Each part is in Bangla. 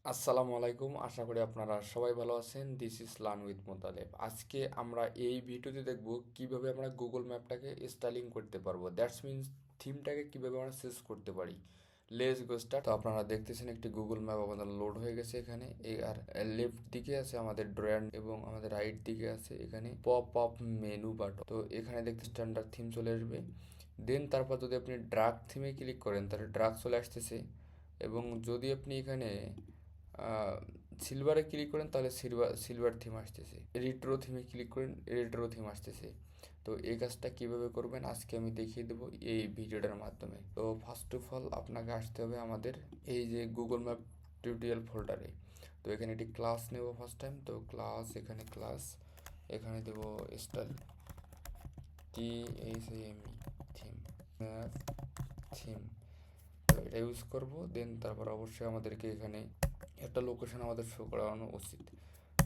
আসসালামু আলাইকুম, আশা করি আপনারা সবাই ভালো আছেন। This is learn with Motaleb. আজকে আমরা এই ভিডিওতে দেখব কিভাবে আমরা গুগল ম্যাপটাকে স্টাইলিং করতে পারবো, দ্যাটস মিনস থিমটাকে কিভাবে আমরা চেঞ্জ করতে পারি। Let's go start. তো আপনারা দেখতেছেন একটি গুগল ম্যাপ আমাদের লোড হয়ে গেছে এখানে। আর লেফট দিকে আছে আমাদের ড্রয়ার এবং আমাদের রাইট দিকে আছে এখানে পপ আপ মেনু বাটন। তো এখানে দেখতে স্ট্যান্ডার্ড থিম চলে আসবে। দেন তারপর যদি আপনি ড্রাগ থিমে ক্লিক করেন তাহলে ড্রাগ চলে আসতেছে। এবং যদি আপনি এখানে সিলভারে ক্লিক করেন তাহলে সিলভার থিম আসতেছে। রেট্রো থিমে ক্লিক করেন, রেট্রো থিম আসতেছে। তো এই কাজটা কিভাবে করবেন আজকে আমি দেখিয়ে দেবো এই ভিডিওটার মাধ্যমে। তো ফার্স্ট অফ অল আপনাকে আসতে হবে আমাদের এই যে গুগল ম্যাপ টিউটোরিয়াল ফোল্ডারে। তো এখানে একটি ক্লাস নেব ফার্স্ট টাইম। তো ক্লাস, এখানে ক্লাস, এখানে দেব style, THEME, theme, map theme. তো এটা ইউজ করব। দেন তারপর অবশ্যই আমাদেরকে এখানে একটা লোকেশন আমাদের শো করানো উচিত।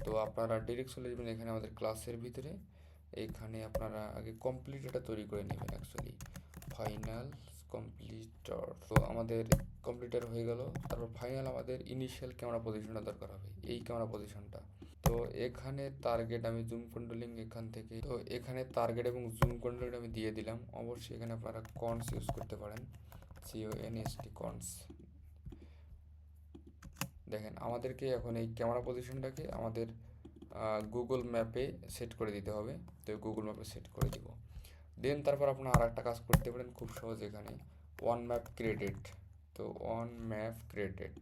তো আপনারা ডিরেক্ট চলে যাবেন এখানে আমাদের ক্লাসের ভিতরে। এইখানে আপনারা আগে কমপ্লিট এটা তৈরি করে নেবেন অ্যাকচুয়ালি, ফাইনাল কমপ্লিটার। তো আমাদের কমপ্লিটার হয়ে গেল। তারপর ফাইনাল আমাদের ইনিশিয়াল ক্যামেরা পজিশনটা দরকার হবে, এই ক্যামেরা পজিশনটা। তো এখানে টার্গেট আমি জুম কন্ট্রোলিং এখান থেকে, তো এখানে টার্গেট এবং জুম কন্ট্রোলিং আমি দিয়ে দিলাম। অবশ্যই এখানে আপনারা কনস ইউজ করতে পারেন, CONST কনস। দেখেন আমাদেরকে এখন এই ক্যামেরা পজিশনটাকে আমাদের গুগল ম্যাপে সেট করে দিতে হবে। তো গুগল ম্যাপে সেট করে দিব। দেন তারপর আপনার আর একটা কাজ করতে পারেন খুব সহজ, এখানে ওয়ান ম্যাপ ক্রিয়েটেড। তো ওয়ান ম্যাপ ক্রিয়েটেড,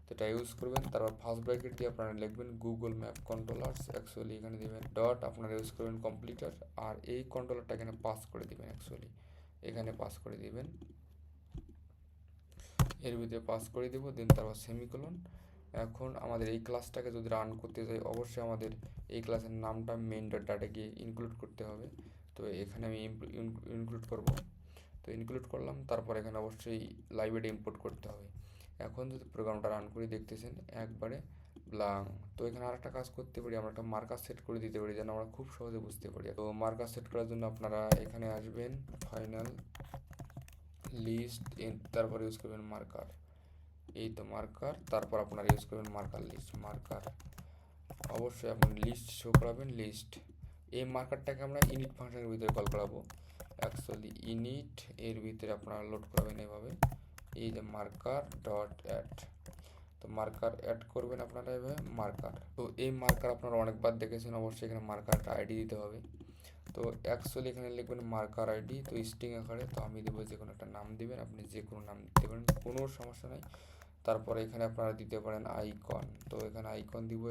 তো এটা ইউজ করবেন। তারপর ফার্স্ট ব্র্যাকেট দিয়ে আপনারা লিখবেন গুগল ম্যাপ কন্ট্রোলার্স, অ্যাকচুয়ালি এখানে দেবেন ডট, আপনারা ইউজ করবেন কমপ্লিটার। আর এই কন্ট্রোলারটা এখানে পাস করে দিবেন, অ্যাকচুয়ালি এখানে পাস করে দিবেন, এর ভিতরে পাস করে দেবো। দেন তারপর সেমিকোলন। এখন আমাদের এই ক্লাসটাকে যদি রান করতে যাই অবশ্যই আমাদের এই ক্লাসের নামটা মেইন ডট ডাটা গিয়ে ইনক্লুড করতে হবে। তো এখানে আমি ইনক্লুড করব। তো ইনক্লুড করলাম। তারপর এখানে অবশ্যই লাইব্রেরি ইম্পোর্ট করতে হবে। এখন যদি প্রোগ্রামটা রান করে দেখতেছেন একবারে ব্লাং। তো এখানে আরেকটা কাজ করতে পারি, আমরা একটা মার্কার সেট করে দিতে পারি যেন আমরা খুব সহজে বুঝতে পারি। তো মার্কার সেট করার জন্য আপনারা এখানে আসবেন, ফাইনাল লিস্ট, তারপর ইউজ করবেন মার্কার। এই তো মার্কার, তারপর আপনারা ইউজ করবেন মার্কার লিস্ট, মার্কার। অবশ্যই আপনি লিস্ট শো করাবেন, লিস্ট। এই মার্কারটাকে আমরা ইনিট ফাংশনের ভিতরে কল করাবো, অ্যাকচুয়ালি ইনিট এর ভিতরে আপনারা লোড করাবেন এভাবে, এই যে মার্কার ডট অ্যাড। তো মার্কার অ্যাড করবেন আপনারা এভাবে মার্কার। তো এই মার্কার আপনারা অনেকবার দেখেছেন, অবশ্যই এখানে মার্কারটা আইডি দিতে হবে। তো অ্যাকচুয়ালি এখানে লিখবেন মার্কার আইডি, তো স্ট্রিং আকারে। তো আমি দেবো যে কোনো একটা নাম দিবেন, আপনি যে কোনো নাম দিতে পারেন, কোনো সমস্যা নাই। তারপরে এখানে আপনারা দিতে পারেন আইকন, তো এখানে আইকন দিব।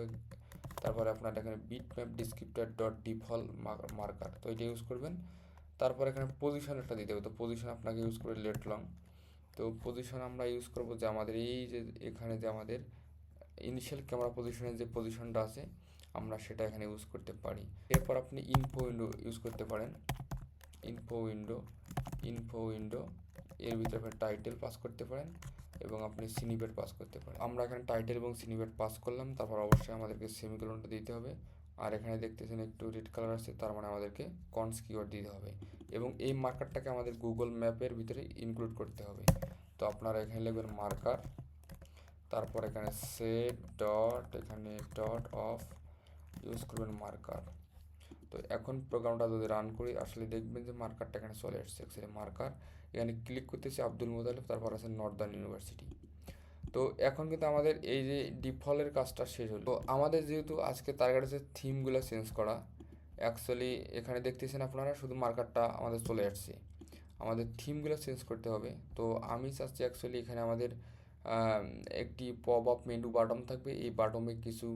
তারপরে আপনার এখানে bitmap descriptor dot default marker, তো এটা ইউজ করবেন। তারপর এখানে পজিশন একটা দিতে হবে, তো পজিশন আপনাকে ইউজ করে লেট লং। তো পজিশন আমরা ইউজ করব যে আমাদের এই যে এখানে যে আমাদের ইনিশিয়াল ক্যামেরা পজিশনের যে পজিশনটা আছে আমরা সেটা এখানে ইউজ করতে পারি। এরপর আপনি ইনফো উইন্ডো ইউজ করতে পারেন, ইনফো উইন্ডো, ইনফো উইন্ডো এর ভিতরে আপনি টাইটেল পাস করতে পারেন এবং আপনি সিনিপেট পাস করতে পারেন। আমরা এখানে টাইটেল এবং সিনিপেট পাস করলাম। তারপর অবশ্যই আমাদেরকে সেমিকোলনটা দিতে হবে। আর এখানে দেখতেছেন একটু রেড কালার আছে, তার মানে আমাদেরকে কনস কিওয়ার্ড দিতে হবে এবং এই মার্কারটাকে আমাদের গুগল ম্যাপের ভিতরে ইনক্লুড করতে হবে। তো আপনারা এখানে লিখবেন মার্কার, তারপর এখানে সেট ডট, এখানে ডট অফ ইউজ করবেন মার্কার। তো এখন প্রোগ্রামটা যদি রান করি আসলে দেখবেন যে মার্কারটা এখানে চলে আসছে, অ্যাকচুয়ালি মার্কার। এখানে ক্লিক করতেছি আব্দুল মুতালিব, তারপর আছে নর্দার্ন ইউনিভার্সিটি। তো এখন কিন্তু আমাদের এই যে ডিফল্টের কাজটা শেষ হলো। তো আমাদের যেহেতু আজকে টার্গেট আছে থিমগুলো চেঞ্জ করা, অ্যাকচুয়ালি এখানে দেখতেছেন আপনারা শুধু মার্কারটা আমাদের চলে আসছে, আমাদের থিমগুলো চেঞ্জ করতে হবে। তো আমি চাচ্ছি অ্যাকচুয়ালি এখানে আমাদের একটি পপ আপ মেনু বাটন থাকবে, এই বাটনে কিছু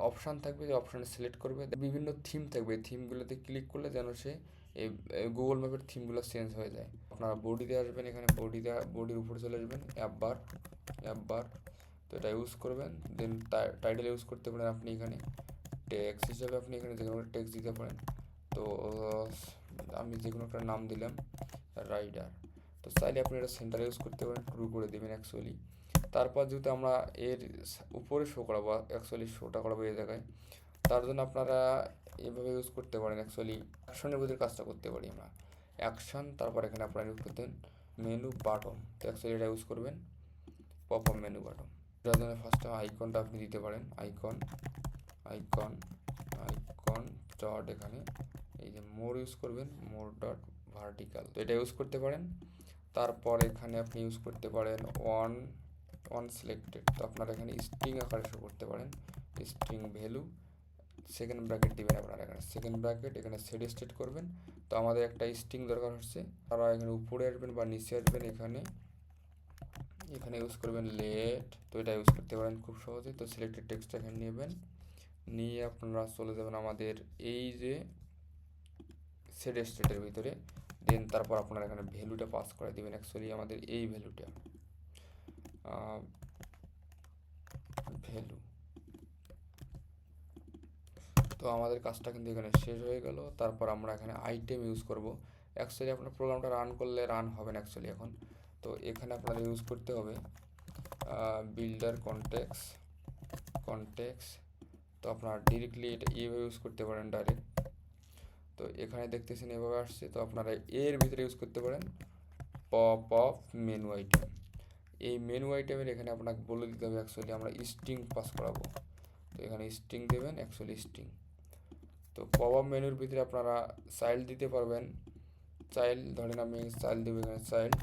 অপশান থাকবে, যে অপশানে সিলেক্ট করবে, বিভিন্ন থিম থাকবে, থিমগুলোতে ক্লিক করলে যেন সে এই গুগল ম্যাপের থিমগুলো চেঞ্জ হয়ে যায়। আপনারা বডিতে আসবেন, এখানে বডির উপরে চলে আসবেন, অ্যাপ বার। তো এটা ইউজ করবেন। দেন টাইটেল ইউজ করতে পারেন আপনি এখানে, টেক্সট হিসাবে আপনি এখানে যে কোনো একটা টেক্সট দিতে পারেন। তো আমি যে কোনো একটা নাম দিলাম রাইডার। তো চাইলে আপনি এটা সেন্টার ইউজ করতে পারেন, ট্রু করে দেবেন অ্যাকচুয়ালি। তারপর যেহেতু আমরা এর উপরে শো করাবো, অ্যাকচুয়ালি শোটা করাবো এই জায়গায়, তার জন্য আপনারা এভাবে ইউজ করতে পারেন, অ্যাকচুয়ালি অ্যাকশনের ভিতরে কাজটা করতে পারি আমরা, অ্যাকশন। তারপর এখানে আপনারা ইউজ করতেন মেনু বাটন, তো অ্যাকচুয়ালি এটা ইউজ করবেন পপ আপ মেনু বাটন। এটার জন্য ফার্স্টে আইকনটা আপনি দিতে পারেন, আইকন আইকন আইকন ডট, এখানে এই যে মোর ইউজ করবেন, মোর ডট ভার্টিক্যাল, তো এটা ইউজ করতে পারেন। তারপর এখানে আপনি ইউজ করতে পারেন ওয়ান সিলেক্টেড, তো আপনারা এখানে স্ট্রিং আকারে শো করতে পারেন, স্ট্রিং ভ্যালু, সেকেন্ড ব্র্যাকেট দিবেন আপনারা, এখানে সেকেন্ড ব্র্যাকেট, এখানে সেট স্টেট করবেন। তো আমাদের একটা স্ট্রিং দরকার হচ্ছে, তারা এখানে উপরে আসবেন বা নিচে আসবেন, এখানে এখানে ইউজ করবেন লেট, তো এটা ইউজ করতে পারেন খুব সহজে। তো সিলেক্টেড টেক্সট এখানে নেবেন, নিয়ে আপনারা চলে যাবেন আমাদের এই যে সেট স্টেটের ভিতরে, দেন তারপর আপনারা এখানে ভ্যালুটা পাস করে দিবেন, অ্যাকচুয়ালি আমাদের এই ভ্যালুটা ভ্যালু। তো আমাদের কাজটা কিন্তু এখানে শেষ হয়ে গেল। তারপর আমরা এখানে আইটেম ইউজ করব। অ্যাকচুয়ালি আপনার প্রোগ্রামটা রান করলে রান হবে না অ্যাকচুয়ালি এখন। তো এখানে আপনাদের ইউজ করতে হবে বিল্ডার কনটেক্স, তো আপনারা ডিরেক্টলি এটা এইভাবে ইউজ করতে পারেন ডাইরেক্ট। তো এখানে দেখতেছেন এভাবে আসছে, তো আপনারা এর ভিতরে ইউজ করতে পারেন পপ অফ মেনু আইটেম। এই মেনু আইটেমের এখানে আপনাকে বলে দিতে হবে অ্যাকচুয়ালি আমরা স্ট্রিং পাস করাবো, তো এখানে স্ট্রিং দেবেন, অ্যাকচুয়ালি স্ট্রিং। তো পপ আপ মেনুর ভিতরে আপনারা চাইল্ড দিতে পারবেন, চাইল্ড ধরেন আমি চাইল্ড দেবো, এখানে চাইল্ড,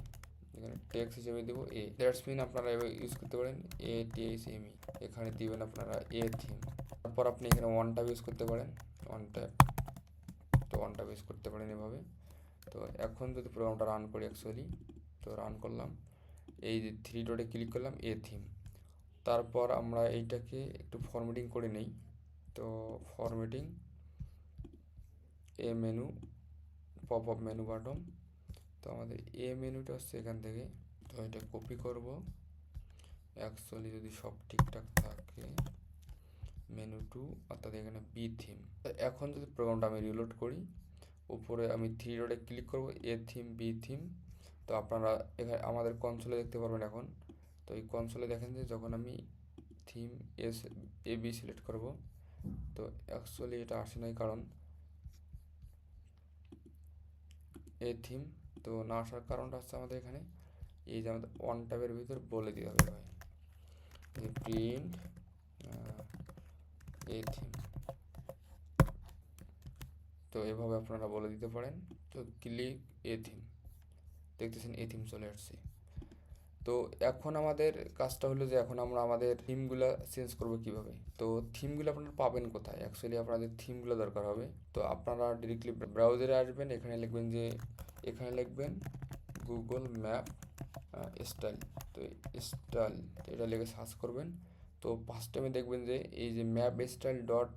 এখানে টেক্সট হিসেবে দেবো এ, দ্যাটস মিন আপনারা এভাবে ইউজ করতে পারেন ATHME, এখানে দিবেন আপনারা এ থিম। তারপর আপনি এখানে ওয়ান ট্যাব ইউজ করতে পারেন, ওয়ান ট্যাব, তো ওয়ান ট্যাব ইউজ করতে পারেন এভাবে। তো এখন যদি প্রোগ্রামটা রান করি অ্যাকচুয়ালি, তো রান করলাম, এই যে থ্রি ডটে ক্লিক করলাম এ থিম। তারপর আমরা এইটাকে একটু ফরম্যাটিং করে নেই, তো ফরম্যাটিং এ menu, pop up menu button, তো আমাদের এ মেনুটা হচ্ছে এখান থেকে, তো এটা কপি করব, অ্যাকচুয়ালি যদি সব ঠিকঠাক থাকে মেনু টু, অর্থাৎ এখানে বি থিম। এখন যদি প্রোগ্রামটা আমি রিলোড করি, উপরে আমি থ্রি ডটে ক্লিক করব, এ থিম বি থিম, তো আপনারা এখানে আমাদের কনসোলে দেখতে পারবেন এখন। তো এই কনসোলে দেখেন যে যখন আমি থিম এ বি সিলেক্ট করব, তো অ্যাকচুয়ালি এটা আসে নাই, কারণ এ থিম, তো না আসার কারণটা হচ্ছে আমাদের এখানে এই যে আমাদের ওয়ান ট্যাবের ভিতর বলে দিতে হবে ভাই, প্রিন্ট এ থিম, তো এভাবে আপনারা বলে দিতে পারেন। তো ক্লিক এ থিম, দেখতেছেন এ থিম চলে আসছে। তো এখন আমাদের কাজটা হলো যে এখন আমরা আমাদের থিমগুলো চেঞ্জ করব কিভাবে। তো থিমগুলো আপনারা পাবেন কোথায়, অ্যাকচুয়ালি আপনাদের থিমগুলো দরকার হবে। তো আপনারা ডিরেক্টলি ব্রাউজারে আসবেন, এখানে লিখবেন যে, এখানে লিখবেন গুগল ম্যাপ স্টাইল, তো স্টাইল, তো এটা লিখে সার্চ করবেন। তো ফার্স্ট টাইমে দেখবেন যে এই যে ম্যাপ স্টাইল ডট,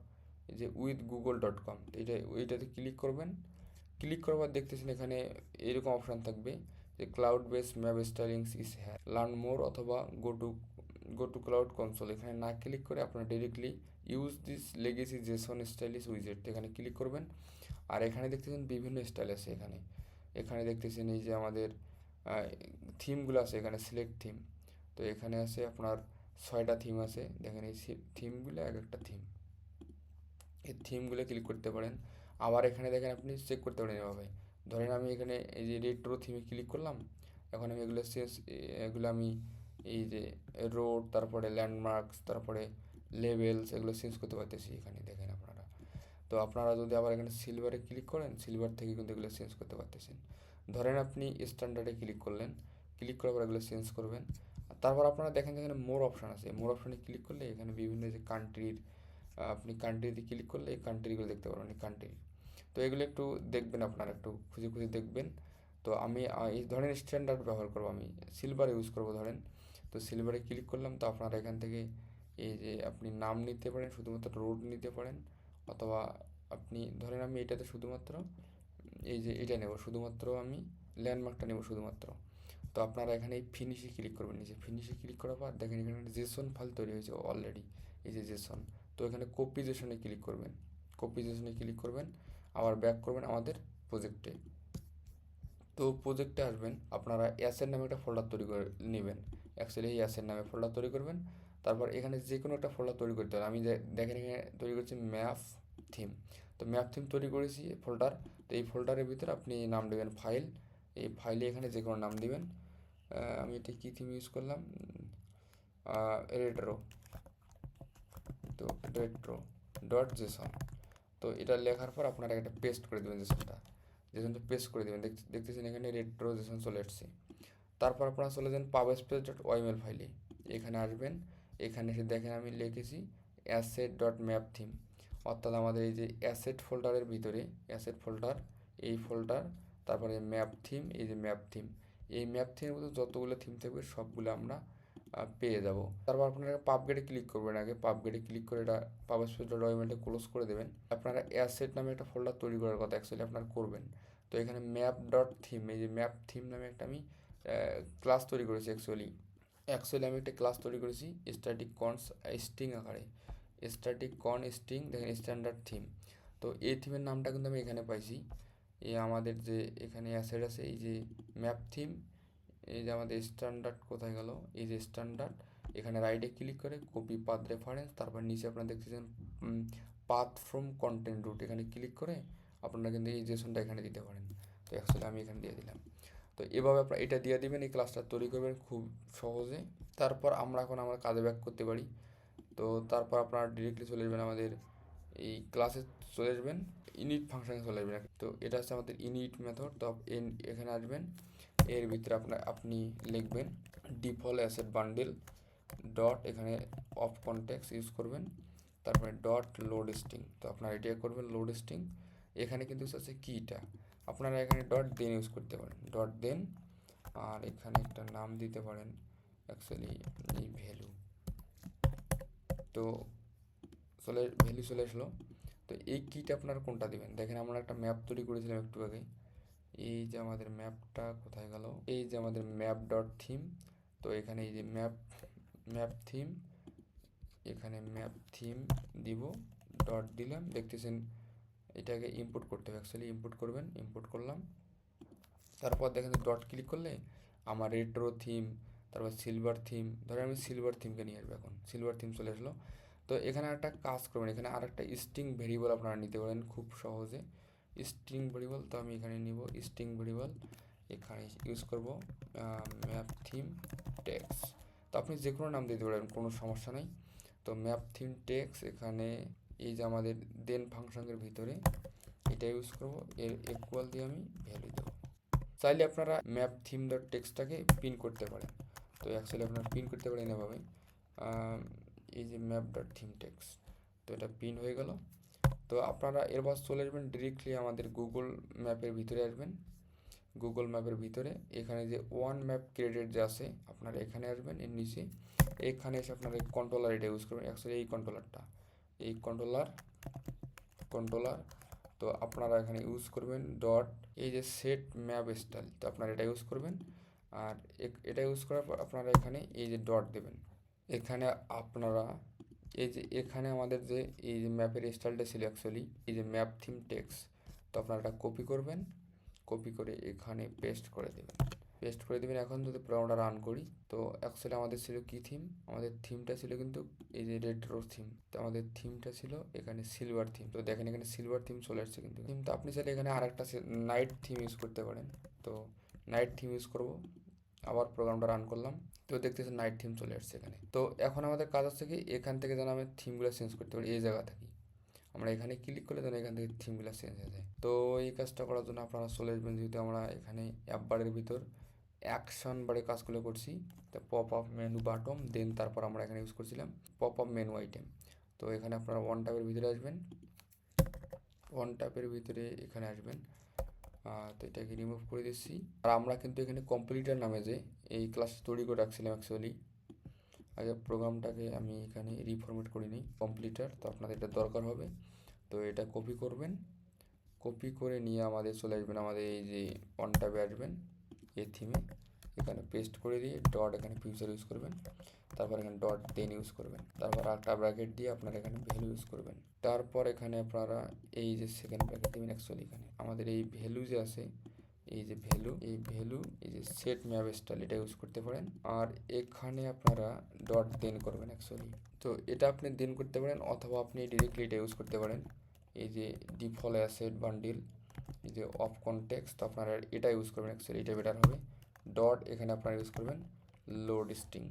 এই যে উইথ গুগল ডট কম, তো এইটাতে ক্লিক করবেন। ক্লিক করবার দেখতেছেন এখানে এরকম অপশান থাকবে যে ক্লাউড বেস ম্যাপ স্টাইলিংস ইজ হ্যাঁ, লার্ন মোর অথবা গো টু ক্লাউড কনসোল, এখানে না ক্লিক করে আপনারা directly use this legacy JSON stylish উইজেট, এখানে ক্লিক করবেন। আর এখানে দেখতেছেন বিভিন্ন স্টাইল আছে, এখানে এখানে দেখতেছেন এই যে আমাদের থিমগুলো আছে, এখানে সিলেক্ট থিম, তো এখানে আছে আপনার 6টা থিম আছে, দেখেন এই থিমগুলো এক একটা থিম, এই থিমগুলো ক্লিক করতে পারেন। আবার এখানে দেখেন আপনি চেক করতে পারেন এভাবে, ধরেন আমি এখানে এই যে রেট্রো থিমে ক্লিক করলাম, এখন আমি এগুলো আমি এই যে রোড, তারপরে ল্যান্ডমার্কস, তারপরে লেভেলস, এগুলো চেঞ্জ করতে পারতেছি এখানে দেখেন আপনারা। তো আপনারা যদি আবার এখানে সিলভারে ক্লিক করেন, সিলভার থেকে কিন্তু এগুলো চেঞ্জ করতে পারতেছেন। ধরেন আপনি স্ট্যান্ডার্ডে ক্লিক করলেন, ক্লিক করার পর এগুলো চেঞ্জ করবেন। তারপর আপনারা দেখেন এখানে মোর অপশান আছে, মোর অপশানে ক্লিক করলে এখানে বিভিন্ন যে কান্ট্রির, আপনি কান্ট্রিতে ক্লিক করলে এই কান্ট্রিগুলো দেখতে পারবেন, এই কান্ট্রি। তো এগুলো একটু দেখবেন, আপনারা একটু খুঁজে খুঁজে দেখবেন। তো আমি এই ধরনের স্ট্যান্ডার্ড ব্যবহার করবো, আমি সিলভার ইউজ করব ধরেন। তো সিলভারে ক্লিক করলাম, তো আপনারা এখান থেকে এই যে আপনি নাম নিতে পারেন, শুধুমাত্র রোড নিতে পারেন, অথবা আপনি ধরেন আমি এটাতে শুধুমাত্র এই যে এটা নেব, শুধুমাত্র আমি ল্যান্ডমার্কটা নেব শুধুমাত্র। তো আপনারা এখানে এই ফিনিশে ক্লিক করবেন, নিচে ফিনিশে ক্লিক করার পর দেখেন এখানে জেসন ফাইল তৈরি হয়েছে অলরেডি, এই যে জেসন। তো এখানে কপি জেসনে ক্লিক করবেন, কপি জেসনে ক্লিক করবেন, আবার ব্যাক করবেন আমাদের প্রজেক্টে। তো প্রজেক্টে আসবেন, আপনারা অ্যাসের নামে একটা ফোল্ডার তৈরি করে নেবেন, অ্যাকচুয়ালি এই অ্যাসের নামে ফোল্ডার তৈরি করবেন। তারপর এখানে যে কোনো একটা ফোল্ডার তৈরি করতে হবে, আমি দেখেন এখানে তৈরি করছি ম্যাপ থিম, তো ম্যাপ থিম তৈরি করেছি ফোল্ডার। তো এই ফোল্ডারের ভিতরে আপনি নাম দেবেন ফাইল, এই ফাইলে এখানে যে কোনো নাম দিবেন। আমি এটা কী থিম ইউজ করলাম, রেট্রো, তো রেট্রো ডট জেসন। তো এটা লেখার পর আপনারা একটা পেস্ট করে দেবেন, জেসনটা পেস্ট করে দেবেন। দেখতেছেন এখানে রেট্রো জেসন চলে আসছে। তারপর আপনারা চলে যান পাবস্পেস ডট ওয়াইমেল ফাইলে, এখানে আসবেন। এখানে এসে দেখেন আমি লিখেছি অ্যাসেট ডট ম্যাপ থিম, অর্থাৎ আমাদের এই যে অ্যাসেট ফোল্ডারের ভিতরে অ্যাসেট ফোল্ডার, এই ফোল্ডার, তারপরে ম্যাপ থিম, এই যে ম্যাপ থিম, এই ম্যাপ থিমের মধ্যে যতগুলো থিম থাকবে সবগুলো আমরা পেয়ে যাব। তারপর আপনারা পাবগেটে ক্লিক করবেন, আগে পাবগেটে ক্লিক করে এটা পাবস্পেস ডট ওয়াইমেলটা ক্লোজ করে দেবেন। আপনারা অ্যাসেট নামে একটা ফোল্ডার তৈরি করার কথা অ্যাকচুয়ালি আপনারা করবেন। তো এখানে ম্যাপ ডট থিম, এই যে ম্যাপ থিম নামে একটা আমি ক্লাস তৈরি করেছি। অ্যাকচুয়ালি আমি একটা ক্লাস তৈরি করেছি স্ট্যাটিক কনস স্ট্রিং আকারে, স্ট্যাটিক কন স্ট্রিং, দেখেন স্ট্যান্ডার্ড থিম। তো এই থিমের নামটা কিন্তু আমি এখানে পাইছি। এই আমাদের যে এখানে অ্যাসেট আছে, এই যে ম্যাপ থিম, এই যে আমাদের স্ট্যান্ডার্ড কোথায় গেল, এই যে স্ট্যান্ডার্ড, এখানে রাইটে ক্লিক করে কপি পাথ রেফারেন্স, তারপর নিচে আপনারা দেখতেছেন পাথ ফ্রম কন্টেন্ট রুট, এখানে ক্লিক করে আপনারা কিন্তু এই জেসনটা এখানে দিতে পারেন। তো অ্যাকচুয়ালি আমি এখানে দিয়ে দিলাম। তো এভাবে আপনারা এটা দিয়ে দিবেন, এই ক্লাসটা তৈরি করবেন খুব সহজে। তারপর আমরা এখন আমার কাজে ব্যাক করতে পারি। তো তারপর আপনারা ডিরেক্টলি চলে যাবেন আমাদের এই ক্লাসে, চলে আসবেন ইনিট ফাংশানে চলে আসবেন। তো এটা হচ্ছে আমাদের ইনিট মেথড। তো এখানে আসবেন, এর ভিতরে আপনি লিখবেন ডিফল্ট অ্যাসেট বান্ডেল ডট, এখানে অফ কনটেক্সট ইউজ করবেন, তারপরে ডট লোড স্ট্রিং। তো আপনারা এটা করবেন লোড স্ট্রিং। এখানে কিন্তু আছে কিটা, আপনারা এখানে ডট দেন ইউজ করতে পারেন, ডট দেন। আর এখানে একটা নাম দিতে পারেন অ্যাকচুয়ালি এই ভ্যালু। তো ভ্যালু চলে আসলো। তো এই কিটা আপনারা কোনটা দিবেন, দেখেন আমরা একটা ম্যাপ তৈরি করেছিলাম একটু আগে। এই যে আমাদের ম্যাপটা কোথায় গেল, এই যে আমাদের ম্যাপ ডট থিম। তো এখানে এই যে ম্যাপ থিম, এখানে ম্যাপ থিম দিব, ডট দিলাম। দেখতেছেন এটাকে ইম্পোর্ট করতে হবে, অ্যাকচুয়ালি ইম্পোর্ট করবেন, ইম্পোর্ট করলাম। তারপর দেখেন ডট ক্লিক করলে আমার রেট্রো থিম, তারপর সিলভার থিম, ধরে আমি সিলভার থিমকে নিয়ে আসবো, এখন সিলভার থিম চলে আসলো। তো এখানে একটা কাজ করবেন, এখানে আর একটা স্ট্রিং ভেরিয়েবল আপনারা নিতে পারেন খুব সহজে, স্ট্রিং ভেরিয়েবল। তো আমি এখানে নিব স্ট্রিং ভেরিয়েবল, এখানে ইউজ করব ম্যাপ থিম টেক্স। তো আপনি যে কোনো নাম দিতে পারেন, কোনো সমস্যা নেই। তো ম্যাপ থিম টেক্স, এখানে এই যে আমাদের দেন ফাংশনের ভিতরে এটা ইউজ করব, এর ইকুয়াল দিয়ে আমি ভ্যালু দেবো। চাইলে আপনারা ম্যাপ থিম ডট টেক্সটটাকে পিন করতে পারেন। তো অ্যাকচুয়ালি আপনারা পিন করতে পারেন এভাবে, এই যে ম্যাপ ডট থিম টেক্স, তো এটা পিন হয়ে গেল। তো আপনারা এরপর চলে আসবেন ডিরেক্টলি আমাদের গুগল ম্যাপের ভিতরে আসবেন। গুগল ম্যাপের ভিতরে এখানে যে ওয়ান ম্যাপ ক্রিয়েটেড যে আছে, আপনারা এখানে আসবেন, এর নিচে এখানে এসে আপনারা এই কন্ট্রোলার এটা ইউজ করবেন, অ্যাকচুয়ালি এই কন্ট্রোলারটা, এই কন্ট্রোলার। তো আপনারা এখানে ইউজ করবেন ডট, এই যে সেট ম্যাপ স্টাইল, তো আপনারা এটা ইউজ করবেন। আর এটা ইউজ করার পর আপনারা এখানে এই যে ডট দেবেন। এখানে আপনারা এই যে এখানে আমাদের যে এই যে ম্যাপের স্টাইলটা ছিল অ্যাকচুয়ালি এই যে ম্যাপ থিম টেক্স, তো আপনারা এটা কপি করবেন, কপি করে এখানে পেস্ট করে দেবেন। এখন যদি প্রোগ্রামটা রান করি, তো অ্যাকচুয়ালি আমাদের ছিল কি থিম, আমাদের থিমটা ছিল কিন্তু এই যে রেট্রো থিম। তো আমাদের থিমটা ছিল এখানে সিলভার থিম। তো দেখেন এখানে সিলভার থিম চলে আসছে কিন্তু থিম। তো আপনি চাইলে এখানে আর একটা নাইট থিম ইউজ করতে পারেন। তো নাইট থিম ইউজ করব, আবার প্রোগ্রামটা রান করলাম, তো দেখতেছেন নাইট থিম চলে আসছে এখানে। তো এখন আমাদের কাজ হচ্ছে কি, এখান থেকে যেন আমি থিমগুলো চেঞ্জ করতে পারি, এই জায়গা থেকে আমরা এখানে ক্লিক করলে যেন এখান থেকে থিমগুলো চেঞ্জ হয়ে যায়। তো এই কাজটা করার জন্য আপনারা চলে আসবেন, যেহেতু আমরা এখানে অ্যাপ বারের ভিতর অ্যাকশন বারে কাজগুলো করছি, তো পপ আপ মেনু বাটম, দেন তারপর আমরা এখানে ইউজ করছিলাম পপ আপ মেনু আইটেম। তো এখানে আপনারা ওয়ান ট্যাবের ভিতরে আসবেন, ওয়ান ট্যাবের ভিতরে এখানে আসবেন। তো এটাকে রিমুভ করে দিচ্ছি। আর আমরা কিন্তু এখানে কম্পিউটার নামে যে এই ক্লাস তৈরি করে রাখছিলাম অ্যাকচুয়ালি, আগে প্রোগ্রামটাকে আমি এখানে রিফরমেট করে নিই কম্পিউটার, তো আপনাদের এটা দরকার হবে। তো এটা কপি করবেন, কপি করে নিয়ে আমাদের চলে আসবেন আমাদের এই যে ওয়ান ট্যাবে আসবেন, এই থিমে এখানে পেস্ট করে দিয়ে ডট এখানে ফিউচার ইউজ করবেন, তারপর এখানে ডট দেন ইউজ করবেন, তারপর একটা ব্র্যাকেট দিয়ে আপনারা এখানে ভ্যালু ইউজ করবেন। তারপর এখানে আপনারা এই যে সেকেন্ড ব্র্যাকেট দেবেন। অ্যাকচুয়ালি এখানে আমাদের এই ভ্যালু যে আছে, এই যে ভ্যালু, এই যে সেট ম্যাপ স্টাইল এটা ইউজ করতে পারেন। আর এখানে আপনারা ডট দেন করবেন অ্যাকচুয়ালি। তো এটা আপনি দেন করতে পারেন, অথবা আপনি ডিরেক্টলি এটা ইউজ করতে পারেন, এই যে ডিফল্ট অ্যাসেট বান্ডিল, এই যে অফ কনটেক্সট, তো আপনারা এটা ইউজ করবেন অ্যাকচুয়ালি, এটা বেটার হবে। ডট এখানে আপনারা ইউজ করবেন লোড স্ট্রিং।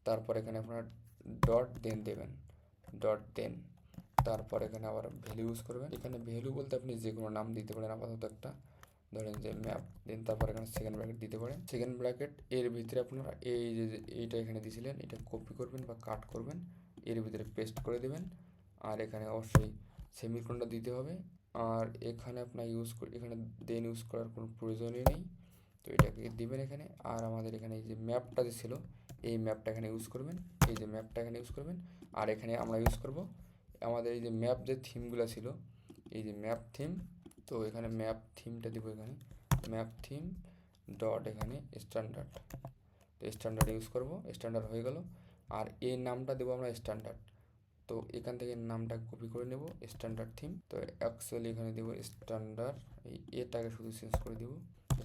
তারপর এখানে আপনারা ডট দেন দেবেন, ডট দেন, তারপর এখানে আবার ভ্যালু ইউজ করবেন। এখানে ভ্যালু বলতে আপনি যে কোনো নাম দিতে পারেন, আপাতত একটা ধরেন যে ম্যাপ দেন, তারপর এখানে সেকেন্ড ব্র্যাকেট দিতে পারেন। সেকেন্ড ব্র্যাকেট এর ভিতরে আপনারা এই যে এইটা এখানে দিয়েছিলেন এটা কপি করবেন বা কাট করবেন, এর ভিতরে পেস্ট করে দেবেন। আর এখানে অবশ্যই সেমিকোলনটা দিতে হবে। আর এখানে আপনার এখানে দেন ইউজ করার কোনো প্রয়োজনই নেই, তো এটাকে দিবেন এখানে। আর আমাদের এখানে এই যে ম্যাপটা যে ছিল এই ম্যাপটা এখানে ইউজ করবেন, এই যে ম্যাপটা এখানে ইউজ করবেন। আর এখানে আমরা ইউজ করব আমাদের এই যে ম্যাপ যে থিমগুলো ছিল, এই যে ম্যাপ থিম, তো এখানে ম্যাপ থিমটা দিব, এখানে ম্যাপ থিম ডট এখানে স্ট্যান্ডার্ড, তো স্ট্যান্ডার্ড ইউজ করব, স্ট্যান্ডার্ড হয়ে গেল। আর এই নামটা দেবো আমরা স্ট্যান্ডার্ড, তো এখান থেকে নামটা কপি করে নেব স্ট্যান্ডার্ড থিম। তো অ্যাকচুয়ালি এখানে দেবো স্ট্যান্ডার্ড, এই এটাকে শুধু চেঞ্জ করে দিব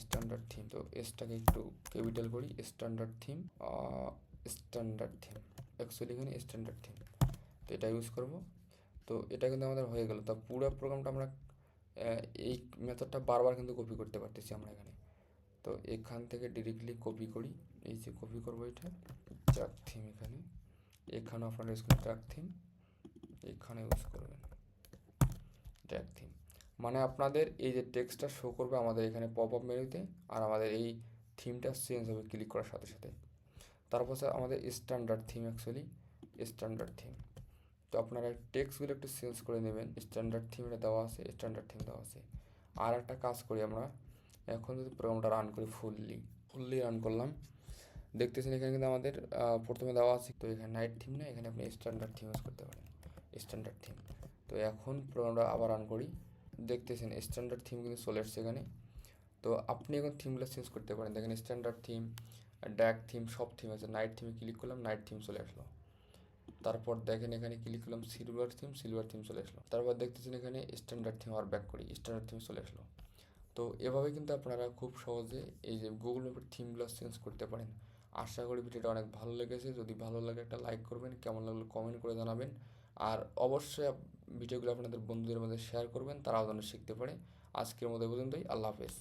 স্ট্যান্ডার্ড থিম। তো এসটাকে একটু ক্যাপিটাল করি, standard theme, standard theme, actually এখানে স্ট্যান্ডার্ড থিম, তো এটা ইউজ করব। তো এটা কিন্তু আমাদের হয়ে গেল। তা পুরো প্রোগ্রামটা আমরা এই মেথডটা বারবার কিন্তু কপি করতে পারতেছি আমরা এখানে। তো এখান থেকে ডিরেক্টলি কপি করি, এই যে কপি করবো এটা ট্র্যাক থিম, এখানে এখানে আপনারা ইউজ করবেন ট্র্যাক থিম, এখানে ইউজ করবেন ট্র্যাক থিম। মানে আপনাদের এই যে টেক্সটটা শো করবে আমাদের এখানে পপ আপ মেনুতে, আর আমাদের এই থিমটা চেঞ্জ হবে ক্লিক করার সাথে সাথে। তারপর আমাদের standard theme, actually standard theme. তো আপনারা টেক্সটগুলো একটু চেঞ্জ করে নেবেন, স্ট্যান্ডার্ড থিমটা দেওয়া আছে, স্ট্যান্ডার্ড থিম দেওয়া আছে। আর একটা কাজ করি আমরা, এখন যদি প্রোগ্রামটা রান করি ফুললি রান করলাম, দেখতেছেন এখানে কিন্তু আমাদের প্রথমে দেওয়া আছে, তো এখানে নাইট থিম না, এখানে আপনি স্ট্যান্ডার্ড থিম ইউজ করতে পারেন, স্ট্যান্ডার্ড থিম। তো এখন প্রোগ্রামটা আবার রান করি, দেখতেছেন স্ট্যান্ডার্ড থিম কিন্তু চলে এসছে এখানে। তো আপনি এখন থিমগুলো চেঞ্জ করতে পারেন, দেখেন স্ট্যান্ডার্ড থিম, ড্র্যাগ থিম, সব থিম আছে। নাইট থিমে ক্লিক করলাম, নাইট থিম চলে আসলো। তারপর দেখেন এখানে ক্লিক করলাম সিলভার থিম চলে আসলো। তারপর দেখতেছেন এখানে স্ট্যান্ডার্ড থিম, আর ব্যাক করি, স্ট্যান্ডার্ড থিম চলে আসলো। তো এভাবে কিন্তু আপনারা খুব সহজে এই যে গুগল ম্যাপের থিমগুলো চেঞ্জ করতে পারেন। আশা করি ভিডিওটা অনেক ভালো লেগেছে, যদি ভালো লাগে একটা লাইক করবেন, কেমন লাগলো কমেন্ট করে জানাবেন। আর অবশ্যই ভিডিওগুলো আপনাদের বন্ধুদের মধ্যে শেয়ার করবেন, তারাও যেন শিখতে পারে। আজকের মতো পর্যন্তই, আল্লাহ হাফেজ।